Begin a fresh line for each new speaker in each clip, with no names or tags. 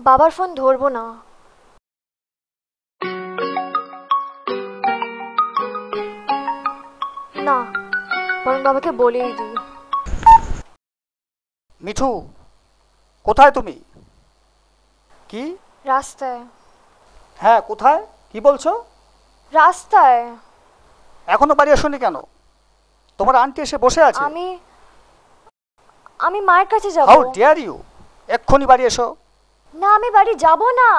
বাবার ফোন ধরবো না। না, বরং বাবাকে বলেই দিই।
মিঠু, কোথায় তুমি? কি?
রাস্তায়।
হ্যাঁ, কোথায়? কি বলছো?
রাস্তায়।
এখনো বাড়ি আসোনি কেন? তোমার আন্টি এসে বসে আছে।
আমি মায়ের কাছে যাব।
How dare you! এক্ষুনি বাড়ি এসো।
না, আমি বাড়ি যাব না।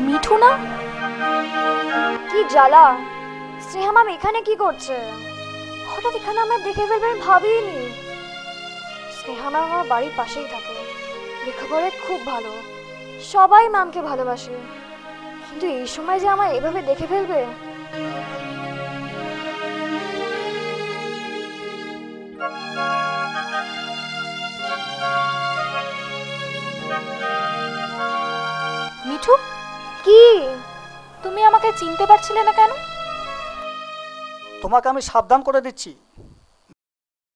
মিঠু না?
কি জ্বালা! স্নেহা ম্যাম এখানে কি করছে? হঠাৎ এখানে আমায় দেখে ফেলবে আমি ভাবিনি। স্নেহা ম্যাম আমার বাড়ির পাশেই থাকে, লেখাপড়ায় খুব ভালো, সবাই ম্যামকে ভালোবাসে, কিন্তু এই সময় যে আমায় এভাবে দেখে ফেলবে।
মিঠু,
কি?
তুমি আমাকে চিনতে পারছিলে না কেন?
তোমাকে আমি সাবধান করে দিচ্ছি,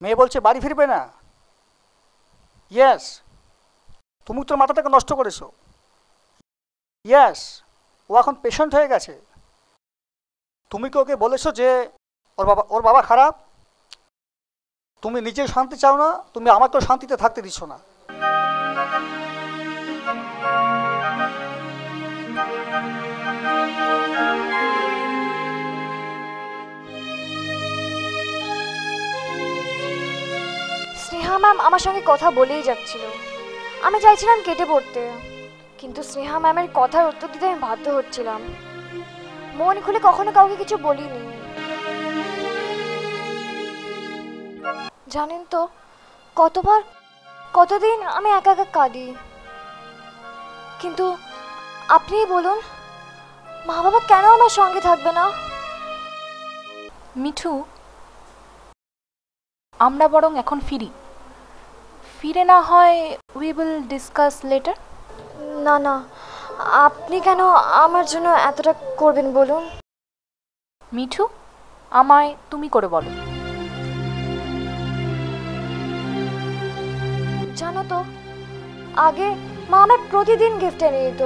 মেয়ে বলছে বাড়ি ফিরবে না। ইয়েস, তুমি তোর মাথাটাকে নষ্ট করেছো। ইয়েস, ও এখন পেশেন্ট হয়ে গেছে। তুমি কি ওকে বলেছো যে ওর বাবা খারাপ? তুমি নিজে শান্তি চাও না, তুমি আমাকেও শান্তিতে থাকতে দিচ্ছ না।
স্নেহা ম্যাম আমার সঙ্গে কথা বলেই যাচ্ছিল, আমি চাইছিলাম কেটে পড়তে, কিন্তু স্নেহা ম্যামের কথার উত্তর দিতে আমি বাধ্য হচ্ছিলাম। মন খুলে কখনো কাউকে কিছু বলিনি। জানেন তো, কতদিন আমি একা একা কাঁদি, কিন্তু আপনিই বলুন, মা বাবা কেন আমার সঙ্গে থাকবে না?
মিঠু, আমরা বরং এখন ফিরে না হয় উই উইল ডিসকাস লেটার।
না না, আপনি কেন আমার জন্য এতটা করবেন বলুন?
মিঠু, আমায় তুমি করে বলো।
জানো তো, আগে মা আমার প্রতিদিন গিফট এনে দিত,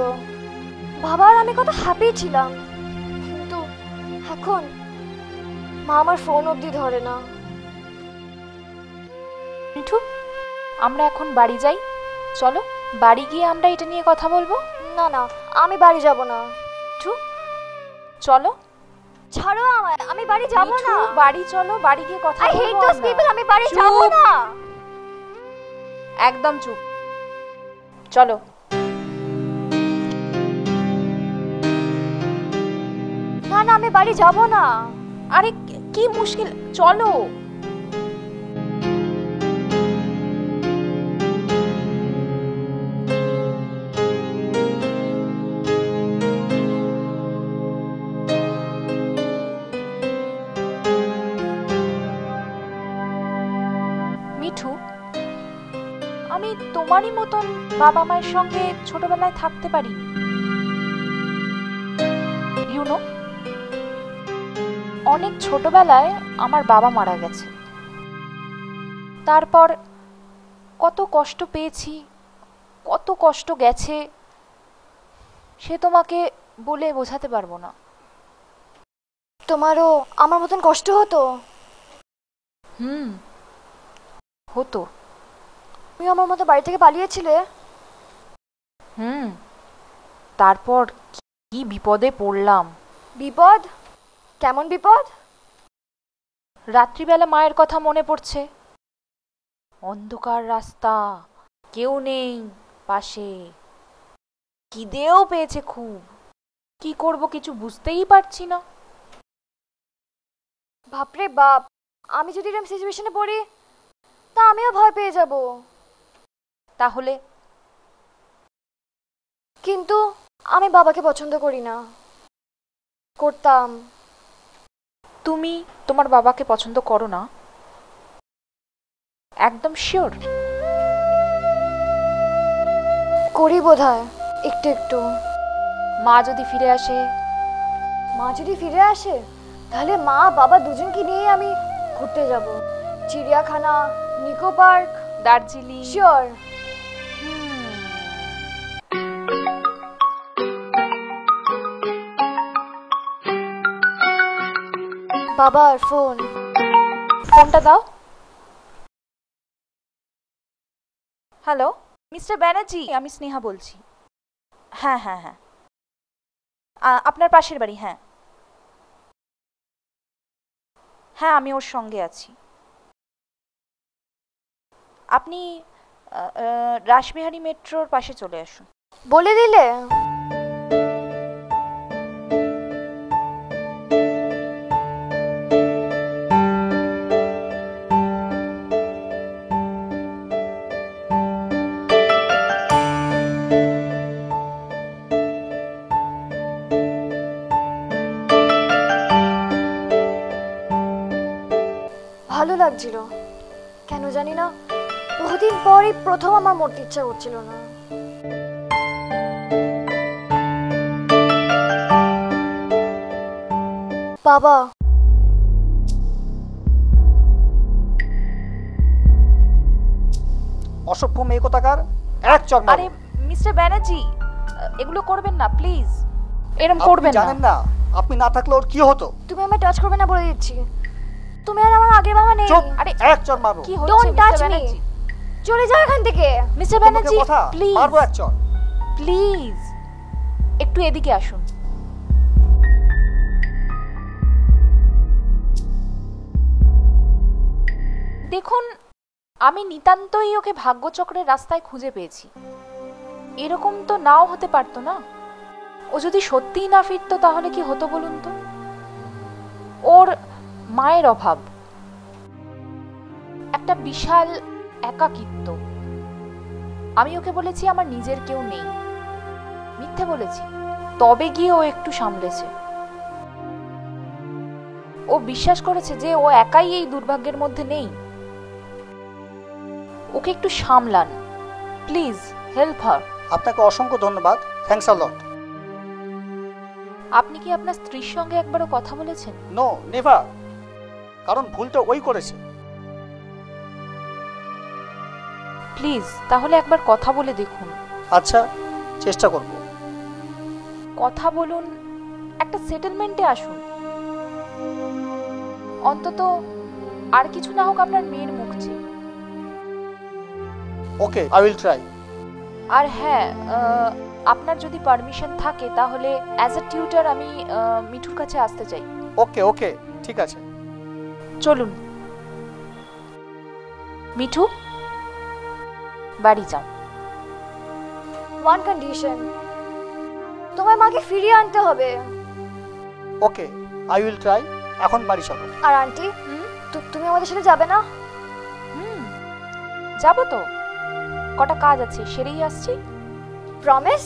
বাবা আর আমি কত হ্যাপি ছিলাম, কিন্তু এখন মা আমার ফোন অবধি ধরে না।
মিঠু, আমরা এখন বাড়ি যাই, চলো বাড়ি গিয়ে আমরা এটা নিয়ে কথা বলবো।
না না, আমি বাড়ি যাব না।
মিঠু চলো।
ছাড়ো আমায়, আমি বাড়ি যাব না।
বাড়ি চলো, বাড়ি গিয়ে কথা বলবো।
আই হেট দোজ পিপল, আমি বাড়ি যাব না।
একদম চুপ, চলো।
না না, আমি বাড়ি যাব না।
আরে কি মুশকিল, চলো। মিঠু, আমি তোমারই মতন বাবা মায়ের সঙ্গে ছোটবেলায় থাকতে পারিনি। ইউ নো, অনেক ছোটবেলায় আমার বাবা মারা গেছে, তারপর কত কষ্ট পেয়েছি, কত কষ্ট গেছে, সে তোমাকে বলে বোঝাতে পারবো না।
তোমারও আমার মতন কষ্ট হতো?
হতো।
তুমি আমার মতো বাড়ি থেকে পালিয়েছিলে?
তারপর কি বিপদে পড়লাম।
বিপদ? কেমন বিপদ?
রাত্রিবেলা মায়ের কথা মনে পড়ছে, অন্ধকার রাস্তা, কেউ নেই পাশে, খিদেও পেয়েছে খুব, কি করব কিছু বুঝতেই পারছি না।
বাপরে বাপ, আমি যদি এরকম সিচুয়েশনে পড়ি তা আমিও ভয় পেয়ে যাব।
তাহলে?
কিন্তু আমি বাবাকে পছন্দ করি না। করতাম।
তুমি তোমার বাবাকে পছন্দ করো না? একদম শিওর?
করি বোধহয়, একটু একটু।
মা যদি ফিরে আসে?
মা যদি ফিরে আসে তাহলে মা বাবা দুজনকে নিয়ে আমি ঘুরতে যাব, চিড়িয়াখানা, নিকো পার্ক,
দার্জিলিং।
শিওর। বাবার ফোন।
ফোনটা দাও। হ্যালো, মিস্টার ব্যানার্জি, আমি স্নেহা বলছি। হ্যাঁ হ্যাঁ হ্যাঁ, আপনার পাশের বাড়ি। হ্যাঁ হ্যাঁ, আমি ওর সঙ্গে আছি। আপনি রাসবিহারী মেট্রোর পাশে চলে আসুন।
বলে দিলে? ভালো লাগছিল, কেন জানি না, বহুদিন পরই প্রথম আমার মরতে ইচ্ছা করছিল না। বাবা,
অসভ্য মেয়ে কোথাকার, এক চর মারবো।
আরে মিস্টার ব্যানার্জি, এগুলো করবেন না প্লিজ, এরম
আপনি
করবেন না।
জানেন না আপনি না থাকলে ওর কি হতো?
তুমি আমায় টাচ করবে না বলে দিচ্ছি। তুমি আর আমার আগের বাবা নেই।
চুপ,
আরে
এক চর মারবো।
কি হচ্ছে
Don't touch
mister
me.
Banerjee?
চলে যাও এখান থেকে।
মিস্টার
তোমাকে
ব্যানার্জি
কথা
প্লিজ,
মারবো এক চর।
প্লিজ একটু এদিকে আসুন। দেখুন, আমি নিতান্তই ওকে ভাগ্যচক্রের রাস্তায় খুঁজে পেয়েছি। এরকম তো নাও হতে পারতো না। ও যদি সত্যিই না ফিরতো তাহলে কি হতো বলুন তো? ওর মায়ের অভাব, একটা বিশাল একাকিত্ব। আমি ওকে বলেছি আমার নিজের কেউ নেই, মিথ্যে বলেছি, তবে গিয়ে ও একটু সামলেছে। ও বিশ্বাস করেছে যে ও একাই এই দুর্ভাগ্যের মধ্যে নেই। ওকে একটু সামলান প্লিজ, হেল্প হার।
আপনাকে অসংখ্য ধন্যবাদ, থ্যাঙ্কস আ লট।
আপনি কি আপনার স্ত্রীর সঙ্গে একবারও কথা বলেছেন?
নো, নেভার, কারণ ভুলটা ওই করেছে।
প্লিজ তাহলে একবার কথা বলে দেখুন।
আচ্ছা, চেষ্টা করব।
কথা বলুন, একটা সেটেলমেন্টে আসুন। অন্তত আর কিছু না হোক আপনার মেয়ের মুখ চেয়ে।
ওকে, আই উইল ট্রাই।
আর হ্যাঁ, আপনার যদি পারমিশন থাকে তাহলে অ্যাজ এ টিউটর আমি মিঠুর কাছে আসতে চাই।
ওকে ওকে, ঠিক আছে।
চলুন মিঠু, বাড়ি যাও।
ওয়ান কন্ডিশন, তোমার মাকে ফিরিয়ে আনতে হবে।
ওকে, আই উইল ট্রাই। এখন বাড়ি চলো।
আর আন্টি, তুমি আমাদের সাথে যাবে না?
যাবো তো, কটা কাজ আছে সেরেই আসছি।
প্রমিস?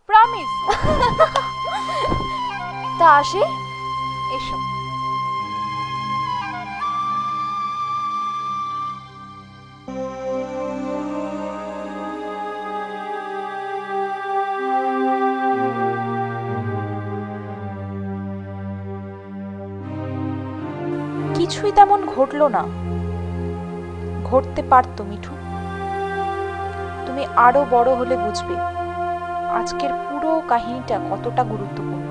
প্রমিস।
তা আসি।
এসো। কিছুই তেমন ঘটলো না, ঘটতে পারতো মিঠু। তুমি আরো বড় হলে বুঝবে আজকের পুরো কাহিনীটা কতটা গুরুত্বপূর্ণ।